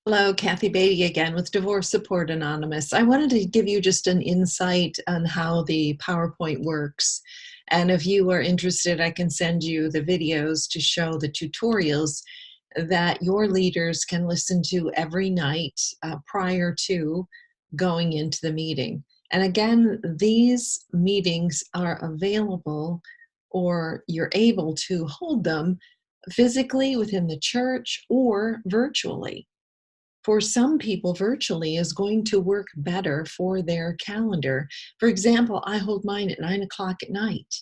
Hello, Kathey Batey again with Divorce Support Anonymous. I wanted to give you just an insight on how the PowerPoint works. And if you are interested, I can send you the videos to show the tutorials that your leaders can listen to every night prior to going into the meeting. And again, these meetings are available, or you're able to hold them physically within the church or virtually. For some people, virtually is going to work better for their calendar. For example, I hold mine at 9 o'clock at night.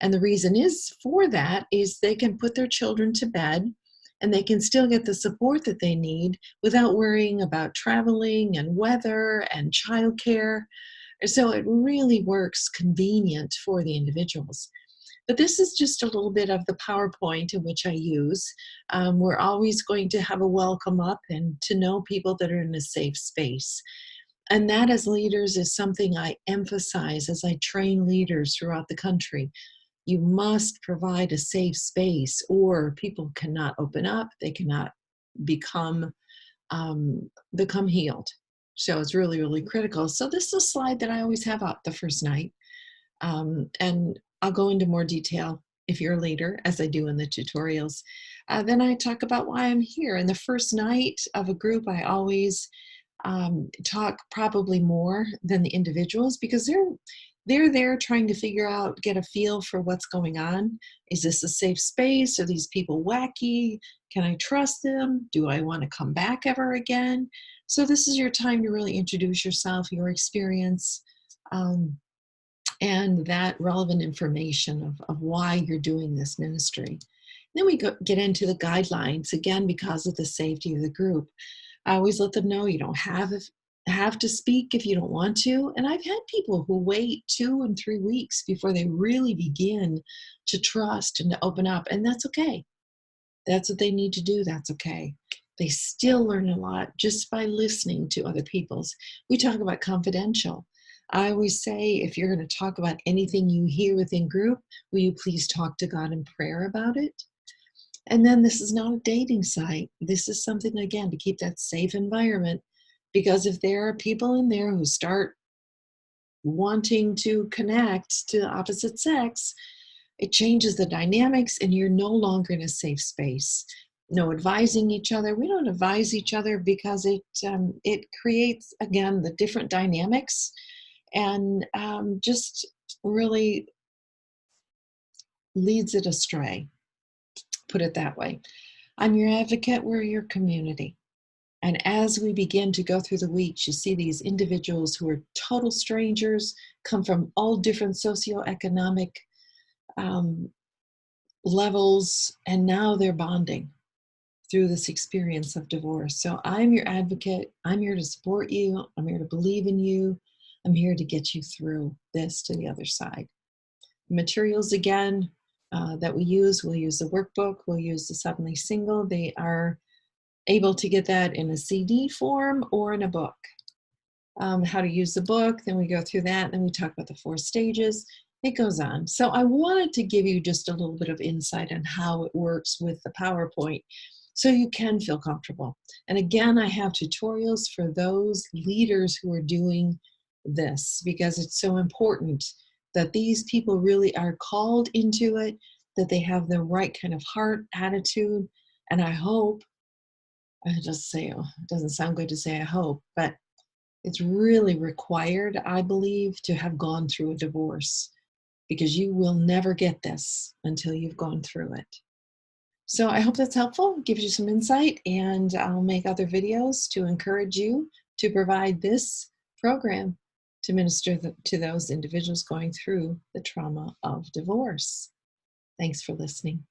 And the reason is for that is they can put their children to bed and they can still get the support that they need without worrying about traveling and weather and childcare. So it really works convenient for the individuals. But this is just a little bit of the PowerPoint in which I use. We're always going to have a welcome up and to know people that are in a safe space. And that, as leaders, is something I emphasize as I train leaders throughout the country. You must provide a safe space, or people cannot open up, they cannot become healed. So it's really, really critical. So this is a slide that I always have up the first night. And I'll go into more detail if you're a leader, as I do in the tutorials. Then I talk about why I'm here. And the first night of a group, I always talk probably more than the individuals, because they're there trying to figure out, get a feel for what's going on. Is this a safe space? Are these people wacky? Can I trust them? Do I want to come back ever again? So this is your time to really introduce yourself, your experience, and that relevant information of why you're doing this ministry. Then we get into the guidelines, again, because of the safety of the group. I always let them know you don't have to speak if you don't want to. And I've had people who wait 2 and 3 weeks before they really begin to trust and to open up, and that's okay. That's what they need to do. That's okay. They still learn a lot just by listening to other people's. We talk about confidential. I always say, if you're going to talk about anything you hear within group, will you please talk to God in prayer about it? And then this is not a dating site. This is something, again, to keep that safe environment, because if there are people in there who start wanting to connect to the opposite sex, it changes the dynamics and you're no longer in a safe space. No advising each other. We don't advise each other because it creates, again, the different dynamics, and just really leads it astray, put it that way. I'm your advocate, we're your community. And as we begin to go through the weeks, you see these individuals who are total strangers, come from all different socioeconomic levels, and now they're bonding through this experience of divorce. So I'm your advocate. I'm here to support you. I'm here to believe in you. I'm here to get you through this to the other side. Materials, again, that we use, we'll use the workbook, we'll use the Suddenly Single. They are able to get that in a CD form or in a book. How to use the book, then we go through that, then we talk about the 4 stages. It goes on. So I wanted to give you just a little bit of insight on how it works with the PowerPoint so you can feel comfortable. And again, I have tutorials for those leaders who are doing this, because it's so important that these people really are called into it, that they have the right kind of heart, attitude, and I hope, it doesn't sound good to say I hope, but it's really required, I believe, to have gone through a divorce, because you will never get this until you've gone through it. So I hope that's helpful, gives you some insight, and I'll make other videos to encourage you to provide this program to minister to those individuals going through the trauma of divorce. Thanks for listening.